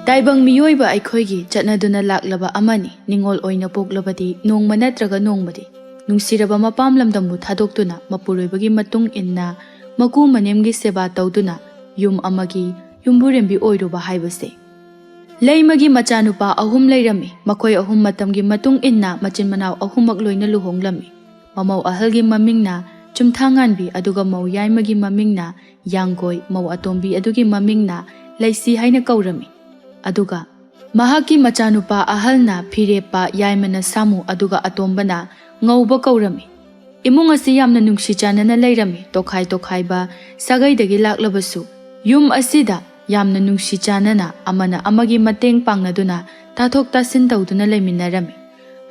ꯇꯥꯏꯕꯪ ꯃꯤꯑꯣꯏꯕ ꯑꯩꯈꯣꯏꯒꯤ ꯆꯠꯅꯗꯨꯅ ꯂꯥꯛꯂꯕ ꯑꯃꯅꯤ ꯅꯤꯡꯉꯣꯜ ꯑꯣꯏꯅ ꯄꯣꯛꯂꯕꯗꯤ ꯅꯣꯡꯃ ꯅꯠꯇ꯭ꯔꯒ ꯅꯣꯡꯃꯗꯤ ꯅꯨꯡꯁꯤꯔꯕ ꯃꯄꯥꯝ ꯂꯝꯗꯝꯕꯨ ꯊꯥꯗꯣꯛꯇꯨꯅ ꯃꯄꯨꯔꯣꯏꯕꯒꯤ ꯃꯇꯨꯡ ꯏꯟꯅ ꯃꯀꯨ ꯃꯅꯦꯝꯒꯤ ꯁꯦꯕꯥ ꯇꯧꯗꯨꯅ ꯌꯨꯝ ꯑꯃꯒꯤ ꯌꯨꯝꯕꯨꯔꯦꯝꯕꯤ ꯑꯣꯏꯔꯨꯕ ꯍꯥꯏꯕꯁꯦ꯫ ꯂꯩꯃꯒꯤ ꯃꯆꯥꯅꯨꯄꯥ 3 ꯂꯩꯔꯝꯃꯤ꯫ ꯃꯈꯣꯏ 3 ꯃꯇꯝꯒꯤ ꯃꯇꯨꯡ ꯏꯟꯅ ꯃꯆꯤꯟ ꯃꯅꯥꯎ 3ꯃꯛ ꯂꯣꯏꯅ ꯂꯨꯍꯣꯡꯂꯝꯃꯤ꯫ ꯃꯃꯧ ꯑꯍꯜꯒꯤ ꯃꯃꯤꯡꯅ ꯆꯨꯝꯊꯥꯉꯥꯟꯕꯤ ꯑꯗꯨꯒ ꯃꯧ ꯌꯥꯏꯃꯒꯤ ꯃꯃꯤꯡꯅ ꯌꯥꯡꯒꯣꯏ, ꯃꯧ ꯑꯇꯣꯝꯕꯤ ꯑꯗꯨꯒꯤ ꯃꯃꯤꯡꯅ ꯂꯩꯁꯤ ꯍꯥꯏꯅ ꯀꯧꯔꯝꯃꯤ꯫ ꯑꯗꯨꯒ ꯃꯍꯥꯛꯀꯤ ꯃꯆꯥꯅꯨꯄꯥ ꯑꯍꯜꯅ ꯐꯤꯔꯦꯞꯄ, ꯌꯥꯏꯃꯅ ꯁꯥꯃꯨ ꯑꯗꯨꯒ ꯑꯇꯣꯝꯕꯅ ꯉꯧꯕ ꯀꯧꯔꯝꯃꯤ꯫ ꯏꯃꯨꯡ ꯑꯁꯤ ꯌꯥꯝꯅ ꯅꯨꯡꯁꯤ ꯆꯥꯟꯅꯅ ꯂꯩꯔꯝꯃꯤ꯫ ꯇꯣꯈꯥꯏ ꯇꯣꯈꯥꯏꯕ ꯁꯥꯒꯩꯗꯒꯤ ꯂꯥꯛꯂꯕꯁꯨ ꯌꯨꯝ ꯑꯁꯤꯗ ꯌꯥꯝꯅ ꯅꯨꯡꯁꯤ ꯆꯥꯟꯅꯅ ꯑꯃꯅ ꯑꯃꯒꯤ ꯃꯇꯦꯡ ꯄꯥꯡꯅꯗꯨꯅ ꯇꯥꯊꯣꯛ ꯇꯥꯁꯤꯟ ꯇꯧꯗꯨꯅ ꯂꯩꯃꯤꯟꯅꯔꯝꯃꯤ꯫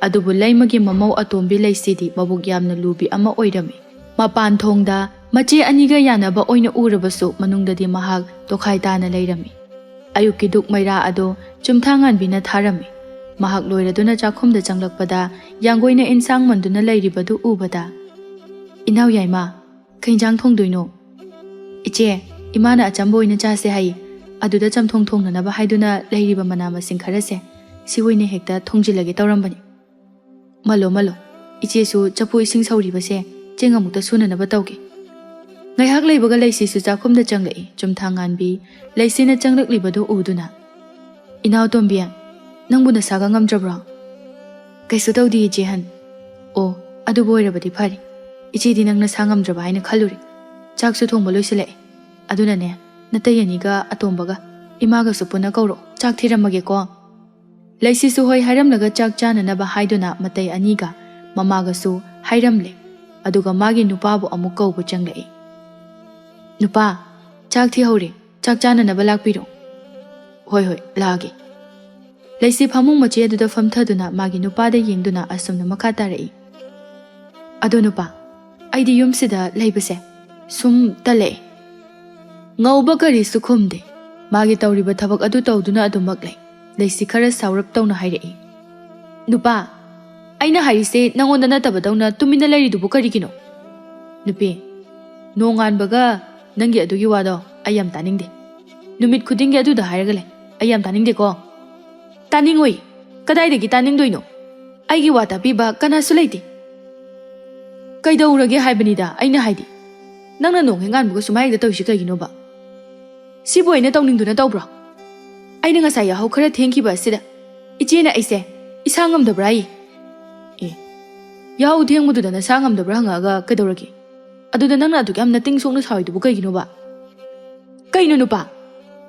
ꯑꯗꯨꯕꯨ ꯂꯩꯃꯒꯤ ꯃꯃꯧ ꯑꯇꯣꯝꯕꯤ ꯂꯩꯁꯤꯗꯤ ꯃꯕꯨꯛ ꯌꯥꯝꯅ ꯂꯨꯕꯤ ꯑꯃ ꯑꯣꯏꯔꯝꯃꯤ꯫ ꯃꯄꯥꯟ ꯊꯣꯡꯗ ꯃꯆꯦ ꯑꯅꯤꯒ ꯌꯥꯅꯕ ꯑꯣꯏꯅ ꯎꯔꯕꯁꯨ ꯃꯅꯨꯡꯗꯗꯤ ꯃꯍꯥꯛ ꯇꯣꯈꯥꯏ ꯇꯥꯅ ꯂꯩꯔꯝꯃꯤ꯫ ꯑꯌꯨꯛꯀꯤ ꯗꯨꯛ ꯃꯩꯔꯥ ꯑꯗꯣ ꯆꯨꯝꯊꯥꯉꯥꯟꯕꯤꯅ ꯊꯥꯔꯝꯃꯤ꯫ ꯃꯍꯥꯛ ꯂꯣꯏꯔꯗꯨꯅ ꯆꯥꯛꯈꯨꯝꯗ ꯆꯪꯂꯛꯄꯗ ꯌꯥꯡꯒꯣꯏꯅ ꯏꯟꯁꯥꯡ ꯃꯟꯗꯨꯅ ꯂꯩꯔꯤꯕꯗꯨ ꯎꯕꯗ, "ꯏꯅꯥꯎ ꯌꯥꯏꯃ, ꯀꯩ ꯏꯟꯖꯥꯡ ꯊꯣꯡꯗꯣꯏꯅꯣ?" "ꯏꯆꯦ, ꯏꯃꯥꯅ ꯑꯆꯝꯕ ꯑꯣꯏꯅ ꯆꯥꯁꯦ ꯍꯥꯏ, ꯑꯗꯨꯗ ꯆꯝꯊꯣꯡ ꯊꯣꯡꯅꯅꯕ ꯍꯥꯏꯗꯨꯅ ꯂꯩꯔꯤꯕ ꯃꯅꯥ ꯃꯁꯤꯡ ꯈꯔꯁꯦ ꯁꯤ ꯑꯣꯏꯅ ꯍꯦꯛꯇ ꯊꯣꯡꯖꯤꯜꯂꯒꯦ ꯇꯧꯔꯝꯕꯅꯤ." "ꯃꯜꯂꯣ ꯃꯜꯂꯣ, ꯏꯆꯦꯁꯨ ꯆꯐꯨ ꯏꯁꯤꯡ ꯁꯧꯔꯤꯕꯁꯦ ꯆꯦꯡ ꯑꯃꯨꯛꯇ ꯁꯨꯅꯅꯕ ꯇꯧꯒꯦ." ꯉꯥꯏꯍꯥꯛ ꯂꯩꯕꯒ ꯂꯩꯁꯤꯁꯨ ꯆꯥꯛꯈꯨꯝꯗ ꯆꯪꯂꯛꯏ꯫ ꯆꯨꯝꯊꯥꯉꯥꯟꯕꯤ ꯂꯩꯁꯤꯅ ꯆꯪꯂꯛꯂꯤꯕꯗꯨ ꯎꯗꯨꯅ, "ꯏꯅꯥꯎ ꯇꯣꯝꯕꯤ, ꯅꯪꯕꯨ ꯅꯁꯥꯒ ꯉꯝꯗ꯭ꯔꯕ꯭ꯔꯣ?" "ꯀꯩꯁꯨ ꯇꯧꯗꯦ ꯏꯆꯦꯍꯟ." "ꯑꯣ, ꯑꯗꯨꯕꯨ ꯑꯣꯏꯔꯕꯗꯤ ꯐꯔꯦ꯫ ꯏꯆꯦꯗꯤ ꯅꯪ ꯅꯁꯥ ꯉꯝꯗ꯭ꯔꯕ ꯍꯥꯏꯅ ꯈꯜꯂꯨꯔꯦ꯫ ꯆꯥꯛꯁꯨ ꯊꯣꯡꯕ ꯂꯣꯏꯁꯤꯜꯂꯛꯑꯦ꯫ ꯑꯗꯨꯅꯅꯦ, ꯅꯇꯩ ꯑꯅꯤꯒ ꯑꯇꯣꯝꯕꯒ ꯏꯃꯥꯒꯁꯨ ꯄꯨꯟꯅ ꯀꯧꯔꯣ, ꯆꯥꯛ ꯊꯤꯔꯝꯃꯒꯦꯀꯣ." ꯂꯩꯁꯤꯁꯨ ꯍꯣꯏ ꯍꯥꯏꯔꯝꯂꯒ ꯆꯥꯛ ꯆꯥꯅꯅꯕ ꯍꯥꯏꯗꯨꯅ ꯃꯇꯩ ꯑꯅꯤꯒ ꯃꯃꯥꯒꯁꯨ ꯍꯥꯏꯔꯝꯂꯦ꯫ ꯑꯗꯨꯒ ꯃꯥꯒꯤ ꯅꯨꯄꯥꯕꯨ ꯑꯃꯨꯛ ꯀꯧꯕ ꯆꯪꯂꯛꯏ꯫ "ꯅꯨꯄꯥ, ꯆꯥꯛ ꯊꯤꯍꯧꯔꯦ, ꯆꯥꯛ ꯆꯥꯅꯅꯕ ꯂꯥꯛꯄꯤꯔꯣ." "ꯍꯣꯏ ꯍꯣꯏ, ꯂꯥꯛꯑꯒꯦ." ꯂꯩꯁꯤ ꯐꯃꯨꯡ ꯃꯆꯦ ꯑꯗꯨꯗ ꯐꯝꯊꯗꯨꯅ ꯃꯥꯒꯤ ꯅꯨꯄꯥꯗ ꯌꯦꯡꯗꯨꯅ ꯑꯁꯨꯝꯅ ꯃꯈꯥ ꯇꯥꯔꯛꯏ꯫ "ꯑꯗꯣ ꯅꯨꯄꯥ, ꯑꯩꯗꯤ ꯌꯨꯝꯁꯤꯗ ꯂꯩꯕꯁꯦ ꯁꯨꯝ ꯇꯜꯂꯛꯑꯦ." ꯉꯧꯕ ꯀꯔꯤꯁꯨ ꯈꯨꯝꯗꯦ꯫ ꯃꯥꯒꯤ ꯇꯧꯔꯤꯕ ꯊꯕꯛ ꯑꯗꯨ ꯇꯧꯗꯨꯅ ꯑꯗꯨꯃꯛ ꯂꯩ꯫ ꯂꯩꯁꯤ ꯈꯔ ꯁꯥꯎꯔꯞ ꯇꯧꯅ ꯍꯥꯏꯔꯛꯏ꯫ "ꯅꯨꯄꯥ, ꯑꯩꯅ ꯍꯥꯏꯔꯤꯁꯦ ꯅꯪꯉꯣꯟꯗ ꯅꯠꯇꯕꯗꯧꯅ ꯇꯨꯃꯤꯟꯅ ꯂꯩꯔꯤꯗꯨꯕꯨ ꯀꯔꯤꯒꯤꯅꯣ?" "ꯅꯨꯄꯤ, ꯅꯣꯡꯉꯥꯟꯕꯒ ꯅꯪꯒꯤ ꯑꯗꯨꯒꯤ ꯋꯥꯗꯣ ꯑꯩ ꯌꯥꯝ ꯇꯥꯅꯤꯡꯗꯦ꯫ ꯅꯨꯃꯤꯠ ꯈꯨꯗꯤꯡꯒꯤ ꯑꯗꯨꯗ ꯍꯥꯏꯔꯒ ꯂꯩ, ꯑꯩ ꯌꯥꯝ ꯇꯥꯅꯤꯡꯗꯦꯀꯣ." "ꯇꯥꯅꯤꯡꯉꯣꯏ, ꯀꯗꯥꯏꯗꯒꯤ ꯇꯥꯅꯤꯡꯗꯣꯏꯅꯣ? ꯑꯩꯒꯤ ꯋꯥ ꯇꯥꯕꯤꯕ ꯀꯅꯥꯁꯨ ꯂꯩꯇꯦ." "ꯀꯩꯗꯧꯔꯒꯦ ꯍꯥꯏꯕꯅꯤꯗ ꯑꯩꯅ ꯍꯥꯏꯗꯤ, ꯅꯪꯅ ꯅꯣꯡꯍꯦꯡꯉꯥꯟꯕꯒ ꯁꯨꯃꯥꯏ ꯍꯦꯛꯇ ꯇꯧꯔꯤꯁꯤ ꯀꯩꯒꯤꯅꯣꯕ? ꯁꯤꯕꯨ ꯑꯩꯅ ꯇꯧꯅꯤꯡꯗꯨꯅ ꯇꯧꯕ꯭ꯔꯣ? ꯑꯩꯅ ꯉꯁꯥꯏ ꯌꯥꯍꯧ ꯈꯔ ꯊꯦꯡꯈꯤꯕ ꯑꯁꯤꯗ ꯏꯆꯦꯅ ꯑꯩꯁꯦ ꯏꯁꯥ ꯉꯝꯗꯕ꯭ꯔꯥ ꯍꯥꯏꯌꯦ." "ꯑꯦ, ꯌꯥꯍꯧ ꯊꯦꯡꯕꯗꯨꯗ ꯅꯁꯥ ꯉꯝꯗꯕ꯭ꯔꯥ ꯍꯪꯉꯛꯑꯒ ꯀꯩꯗꯧꯔꯒꯦ? ꯑꯗꯨꯗ ꯅꯪꯅ ꯑꯗꯨꯛ ꯌꯥꯝꯅ ꯇꯤꯡ ꯁꯣꯛꯅ ꯁꯥꯎꯔꯤꯗꯨꯕꯨ ꯀꯩꯒꯤꯅꯣꯕ?" "ꯀꯩꯅꯣ ꯅꯨꯄꯥ,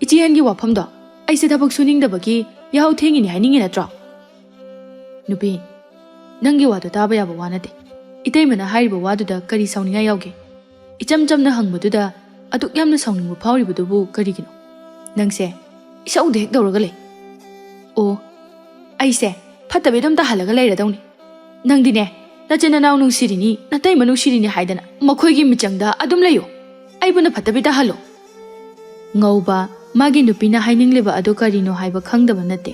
ꯏꯆꯦꯍꯟꯒꯤ ꯋꯥꯐꯝꯗꯣ ꯑꯩꯁꯦ ꯊꯕꯛ ꯁꯨꯅꯤꯡꯗꯕꯒꯤ ꯌꯥꯍꯧ ꯊꯦꯡꯉꯤꯅꯤ ꯍꯥꯏꯅꯤꯡꯉꯤ ꯅꯠꯇ꯭ꯔꯣ?" "ꯅꯨꯄꯤ, ꯅꯪꯒꯤ ꯋꯥꯗꯣ ꯇꯥꯕ ꯌꯥꯕ ꯋꯥ ꯅꯠꯇꯦ꯫ ꯏꯇꯩꯃꯅ ꯍꯥꯏꯔꯤꯕ ꯋꯥꯗꯨꯗ ꯀꯔꯤ ꯁꯥꯎꯅꯤꯡꯉꯥꯏ ꯌꯥꯎꯒꯦ? ꯏꯆꯝ ꯆꯝꯅ ꯍꯪꯕꯗꯨꯗ ꯑꯗꯨꯛ ꯌꯥꯝꯅ ꯁꯥꯎꯅꯤꯡꯕ ꯐꯥꯎꯔꯤꯕꯗꯨꯕꯨ ꯀꯔꯤꯒꯤꯅꯣ? ꯅꯪꯁꯦ ꯏꯁꯧꯗ ꯍꯦꯛ ꯇꯧꯔꯒ ꯂꯩ." "ꯑꯣ, ꯑꯩꯁꯦ ꯐꯠꯇꯕꯤ ꯑꯗꯨꯝ ꯇꯥꯍꯜꯂꯒ ꯂꯩꯔꯗꯧꯅꯤ꯫ ꯅꯪꯗꯤꯅꯦ, ꯅꯆꯤꯟ ꯅꯅꯥꯎ ꯅꯨꯡꯁꯤꯔꯤꯅꯤ, ꯅꯇꯩꯃ ꯅꯨꯡꯁꯤꯔꯤꯅꯤ ꯍꯥꯏꯗꯅ ꯃꯈꯣꯏꯒꯤ ꯃꯤꯆꯪꯗ ꯑꯗꯨꯝ ꯂꯩꯌꯣ, ꯑꯩꯕꯨꯅ ꯐꯠꯇꯕꯤ ꯇꯥꯍꯜꯂꯣ." ꯉꯧꯕ ꯃꯥꯒꯤ ꯅꯨꯄꯤꯅ ꯍꯥꯏꯅꯤꯡꯂꯤꯕ ꯑꯗꯨ ꯀꯔꯤꯅꯣ ꯍꯥꯏꯕ ꯈꯪꯗꯕ ꯅꯠꯇꯦ꯫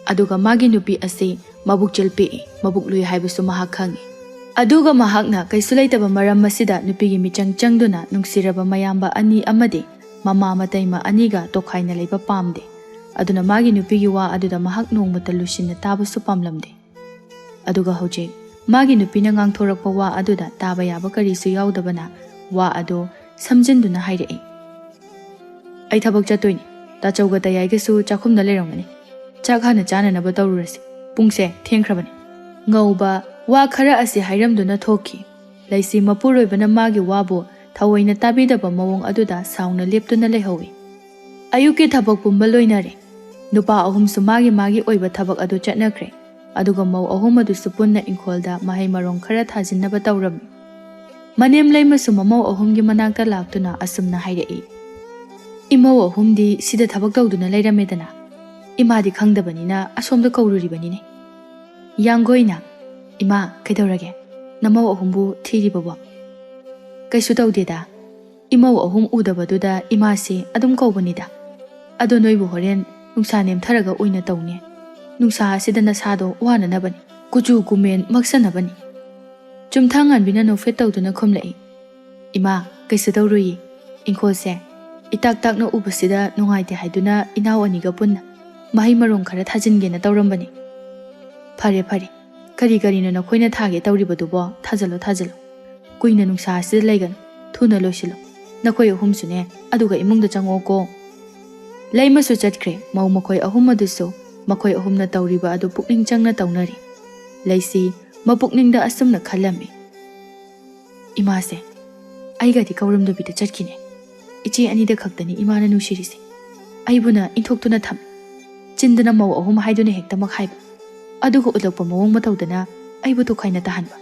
ꯑꯗꯨꯒ ꯃꯥꯒꯤ ꯅꯨꯄꯤ ꯑꯁꯤ ꯃꯕꯨꯛꯆꯦꯜ ꯄꯤꯛꯏ, ꯃꯕꯨꯛ ꯂꯨꯏ ꯍꯥꯏꯕꯁꯨ ꯃꯍꯥꯛ ꯈꯪꯏ꯫ ꯑꯗꯨꯒ ꯃꯍꯥꯛꯅ ꯀꯩꯁꯨ ꯂꯩꯇꯕ ꯃꯔꯝ ꯑꯁꯤꯗ ꯅꯨꯄꯤꯒꯤ ꯃꯤꯆꯪ ꯆꯪꯗꯨꯅ ꯅꯨꯡꯁꯤꯔꯕ ꯃꯌꯥꯝꯕ ꯑꯅꯤ ꯑꯃꯗꯤ ꯃꯃꯥ ꯃꯇꯩꯃ ꯑꯅꯤꯒ ꯇꯣꯈꯥꯏꯅ ꯂꯩꯕ ꯄꯥꯝꯗꯦ꯫ ꯑꯗꯨꯅ ꯃꯥꯒꯤ ꯅꯨꯄꯤꯒꯤ ꯋꯥ ꯑꯗꯨꯗ ꯃꯍꯥꯛ ꯅꯣꯡꯃꯇ ꯂꯨꯁꯤꯟꯅ ꯇꯥꯕꯁꯨ ꯄꯥꯝꯂꯝꯗꯦ꯫ ꯑꯗꯨꯒ ꯍꯧꯖꯤꯛ ꯃꯥꯒꯤ ꯅꯨꯄꯤꯅ ꯉꯥꯡꯊꯣꯔꯛꯄ ꯋꯥ ꯑꯗꯨꯗ ꯇꯥꯕ ꯌꯥꯕ ꯀꯔꯤꯁꯨ ꯌꯥꯎꯗꯕꯅ ꯋꯥ ꯑꯗꯨ ꯁꯝꯖꯤꯟꯗꯨꯅ ꯍꯥꯏꯔꯛꯏ꯫ "ꯑꯩ ꯊꯕꯛ ꯆꯠꯇꯣꯏꯅꯤ꯫ ꯇꯥꯆꯧꯒ ꯇꯌꯥꯏꯒꯁꯨ ꯆꯥꯛꯈꯨꯝꯗ ꯂꯩꯔꯝꯒꯅꯤ꯫ ꯆꯥꯛ ꯍꯥꯟꯅ ꯆꯥꯅꯅꯕ ꯇꯧꯔꯨꯔꯁꯤ, ꯄꯨꯡꯁꯦ ꯊꯦꯡꯈ꯭ꯔꯕꯅꯤ." ꯉꯧꯕ ꯋꯥ ꯈꯔ ꯑꯁꯤ ꯍꯥꯏꯔꯝꯗꯨꯅ ꯊꯣꯛꯈꯤ꯫ ꯂꯩꯁꯤ ꯃꯄꯨꯔꯣꯏꯕꯅ ꯃꯥꯒꯤ ꯋꯥꯕꯨ ꯊꯑꯣꯏꯅ ꯇꯥꯕꯤꯗꯕ ꯃꯑꯣꯡ ꯑꯗꯨꯗ ꯁꯥꯎꯅ ꯂꯦꯞꯇꯨꯅ ꯂꯩꯍꯧꯏ꯫ ꯑꯌꯨꯛꯀꯤ ꯊꯕꯛ ꯄꯨꯝꯕ ꯂꯣꯏꯅꯔꯦ꯫ ꯅꯨꯄꯥ 3ꯁꯨ ꯃꯥꯒꯤ ꯃꯥꯒꯤ ꯑꯣꯏꯕ ꯊꯕꯛ ꯑꯗꯨ ꯆꯠꯅꯈ꯭ꯔꯦ꯫ ꯑꯗꯨꯒ ꯃꯧ 3 ꯑꯗꯨꯁꯨ ꯄꯨꯟꯅ ꯏꯪꯈꯣꯜꯗ ꯃꯍꯩ ꯃꯔꯣꯡ ꯈꯔ ꯊꯥꯖꯤꯟꯅꯕ ꯇꯧꯔꯝꯃꯤ꯫ ꯃꯅꯦꯝ ꯂꯩꯃꯁꯨ ꯃꯃꯧ 3ꯒꯤ ꯃꯅꯥꯛꯇ ꯂꯥꯛꯇꯨꯅ ꯑꯁꯨꯝꯅ ꯍꯥꯏꯔꯛꯏ꯫ "ꯏꯃꯧ 3ꯗꯤ ꯁꯤꯗ ꯊꯕꯛ ꯇꯧꯗꯨꯅ ꯂꯩꯔꯝꯃꯦꯗꯅ, ꯏꯃꯥꯗꯤ ꯈꯪꯗꯕꯅꯤꯅ ꯑꯁꯣꯝꯗ ꯀꯧꯔꯨꯔꯤꯕꯅꯤꯅꯦ." ꯌꯥꯡꯒꯣꯏꯅ, "ꯏꯃꯥ, ꯀꯩꯗꯧꯔꯒꯦ? ꯅꯃꯧ 3ꯕꯨ ꯊꯤꯔꯤꯕꯕꯣ?" "ꯀꯩꯁꯨ ꯇꯧꯗꯦꯗ, ꯏꯃꯧ 3 ꯎꯗꯕꯗꯨꯗ ꯏꯃꯥꯁꯤ ꯑꯗꯨꯝ ꯀꯧꯕꯅꯤꯗ꯫ ꯑꯗꯣ ꯅꯣꯏꯕꯨ ꯍꯣꯔꯦꯟ ꯅꯨꯡꯁꯥ ꯅꯦꯝꯊꯔꯒ ꯑꯣꯏꯅ ꯇꯧꯅꯦ꯫ ꯅꯨꯡꯁꯥ ꯑꯁꯤꯗ ꯅꯁꯥꯗꯣ ꯋꯥꯅꯅꯕꯅꯤ, ꯀꯨꯆꯨ ꯀꯨꯃꯦꯟ ꯃꯛꯁꯟꯅꯕꯅꯤ." ꯆꯨꯝꯊꯥꯉꯥꯟꯕꯤꯅ ꯅꯣꯛꯐꯦꯠ ꯇꯧꯗꯨꯅ ꯈꯨꯝꯂꯛꯏ꯫ "ꯏꯃꯥ, ꯀꯩꯁꯨ ꯇꯧꯔꯨꯏꯌꯦ꯫ ꯏꯪꯈꯣꯜꯁꯦ ꯏꯇꯥꯛ ꯇꯥꯛꯅ ꯎꯕꯁꯤꯗ ꯅꯨꯡꯉꯥꯏꯇꯦ ꯍꯥꯏꯗꯨꯅ ꯏꯅꯥꯎ ꯑꯅꯤꯒ ꯄꯨꯟꯅ mahai marong khara thajingena tawrambani. Phare phare, kari karino nakhoina thage tawribadubo thajalo thajalo. Kuina nungsa asida laigan, thuna loisilo. Nakhoi ahum sune aduga imungda chango ko. Laima su chatkre, mau makhoi ahum aduso, makhoi ahumna tawriba adu pukning changna tawnari. Laisi mapukningda asumna khalami. Imase, aigadi kauramdo bida chatkine. Ichi anida khaktani imana nushirisi. Aibuna inthokhtuna tham. Chindana mau ahum haiduna hektamak haiba. Aduga ulakpa mawong matawdana aibu to khaina tahanba.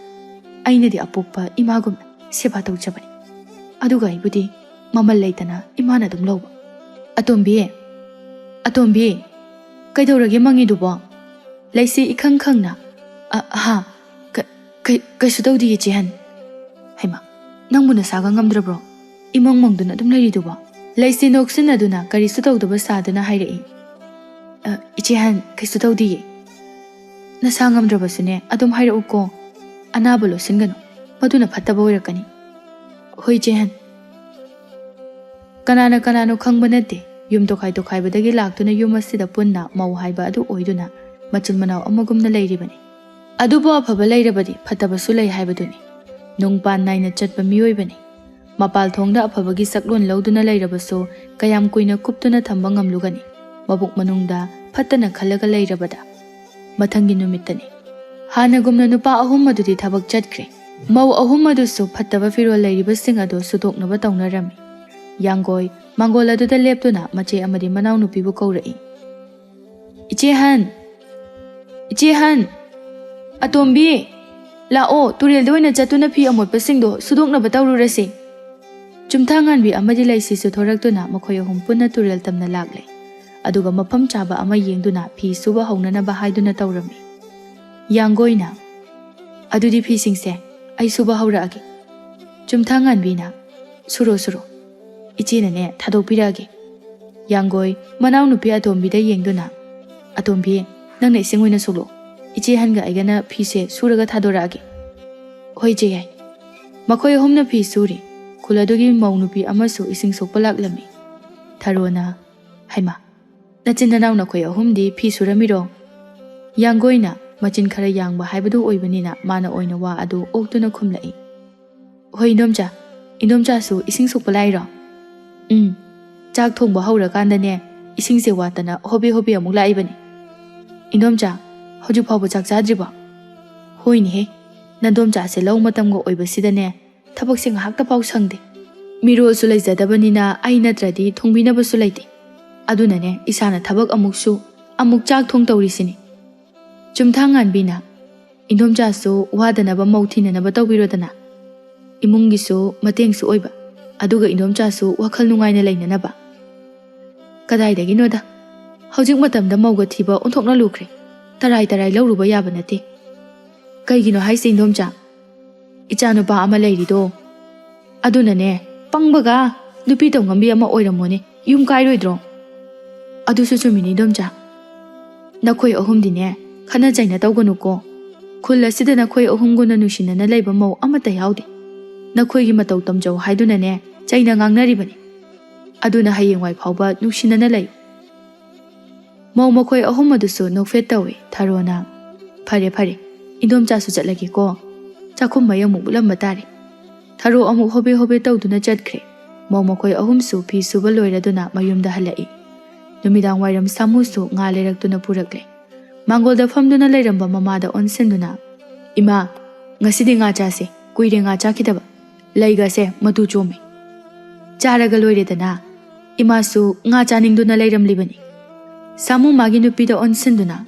Ainadi apokpa imagumna seba tawjabani. Aduga aibudi mamal leitana imana dum lawba. Atombi, kaidawrage mangidubo. Laisi ikhang khangna. Kaisu tawdi ichi han. Haima, nangmuna saga ngamdrabro. Imang mangduna dum laridubo. Laisi noksinaduna karisu tawdaba saduna hairai. Ichi han kaisu tawdi. Nasa ngamdrabasune adum hairau ko. Anabalo singano. Maduna phattaba oirakani. Hoi ichi han. Kanano khangba nate. Yum tokhai badagi laktuna yum asida punna mau haiba adu oiduna machil manau amagumna leiribani. Adubo afaba leirabadi phattabasu lei haibaduni. Nungpan naina chatpa miyoibani. Mapal thongda afabagi saklon lauduna leirabaso kayam kuina kuptuna thamba ngamlugani. Mabuk manungda phattana khalaga leirabada. Mathangi numittani. Hanagumna nupa ahum madudi thabak chatkre. Mau ahum madusu phattaba firol leiribasing ado sudoknaba tawnarami. Yanggoi Mangola aduda leptuna mache amadi manau nupibu kaurai. Ichi han, Atombi, lao turel doina jatuna phi amotpasingdo sudoknaba tawrurase. Chumthangan bi amadi laisi su thoraktuna makhoy ahum punna turel tamna lagle. Aduga mafam chaba ama yengduna phi suba haunanaba haiduna tawrami. Yanggoina, adudi phi singse ai suba hauragi. Chumthangan bi na suro. Ichi nane thadokpirage. Yanggoi manau nupi Atombida yengduna. Atombi nangna isingwina solo. Ichi hanga aigana phise suraga thadorage. Hoi je yai. Makhoi ahumna phi suri. Khuladugi mau nupi amasu ising sokpa laklami. Tharona, haima. Nachinda naw nakhoi ahumdi phi suramiro. Yanggoi na machin khara yangba haibadu oibanina mana oina wa adu oktuna khumlai. Hoi indomcha su ising sokpa lairo. Chak thongba hawrakandane isingse watana hobi amuk laibani. Indomcha hojik phawba chak chadriba. Hoine he, nandomcha se law matamga oibasidane thabak sing hakta paw sangde. Mirol su leijadabanina ai natradi thongbinaba su leite. Adunane isana thabak amuk chak thong tawrisini. Chumthangan bina indomcha su wadanaba mauthina tawbirodana. Imungi su mateng su oiba. Aduga indomcha su wakhal nungaina leinanaba. Kadaidagi noda. Hojik matamda mauga thiba onthokna lukre. Tarai lawruba yaba nate. Kaigino haise indomcha. Ichanupa ama leirido. Adunane pangbaga nupi tawngambi ama oiramone yum kairoidro. Adusu chumini indomcha. Nakhoi ahumdine khana jaina tawganuko. Khul asida nakhoi ahumguna nusinana leiba mau amata yaude. Nakhoi gi matau tamjau haidunane chaina ngangnaribani. Aduna hayengwai phawba nuksinana lei. Mau makhoi ahum adusu nokfet tawe tharona. Phare indomcha su chatlagi ko. Chakhum mayamuk bulamba tare. Tharo amuk hobe tawduna chatkre. Mau makhoi ahum su phi suba loiraduna mayumda halai. Numidang wairam samu su nga leraktuna purakle. Mangolda famduna leiramba mamada onsenduna. Ima, ngasidi nga chase, kuire nga chakidaba. Laigase matu chome. Charaga loiredana. Ima su nga chaningduna leiramlibani. Samu magi nupida onsenduna.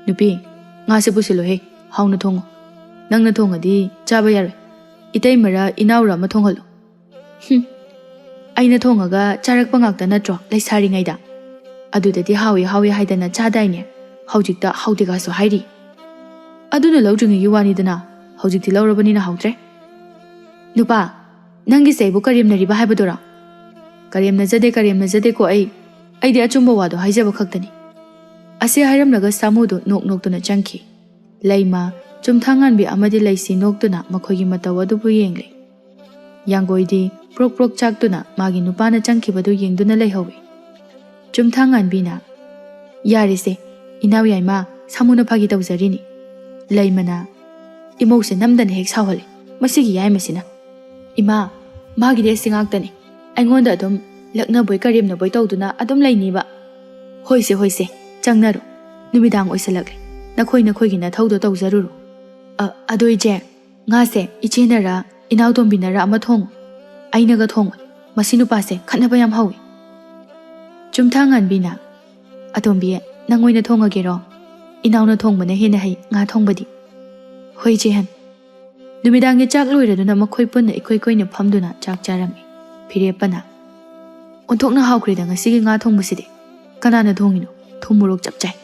Nupi, nga se pusilo he, hauna thongo. Nangna thonga di chaba yare. Itai mara inaura ma thongalo. Aina thongaga charakpa ngakta natro laisari ngaida. Adudadi hawi haidana chadaine. Haujikta haudiga su hairi. Aduna lawdringi yuwanidana. Haujikti lawrabanina haudre. Nupa, nangi seibu karimnariba haibadora. Karimna jade ko aidi achumba wado haijaba khaktani. Ase hairamlaga samudu noktuna changki. Laima chumthangan bi amadi laisi noktuna makhogi mataw adubu yengle. Yanggoidi prok chaktuna magi nupana changkibadu yengduna leihawi. Chumthangan bina Yarise, inaw yaima, samuna pagi tawzarini. Laimana, imose namdan hek sawali, masigi yaimasina. Ima, magide singagtani. Aingonda adum lakna boy karimna boy tawduna adum lainiba. Hoise, changnaro. Numidang oisalakle. Nakhoi na thawdo tawzaruru. Ado ije, ngase ichenara inaw tombinara ama thong. Ainaga thong. Masinu pase khatnaba yam hawi. Chumthangan bina. Atombi nangoina thongagero. Inaw na thongbana hena hai nga thongbadi. Hoi jehan. Numidangi chak loiraduna makhoi punna ikoi-koina phamduna chak charami. Phirepana. Onthokna hawkrida ngasigi nga thongbasidi. Kanana thongino? Thumurok chapchai.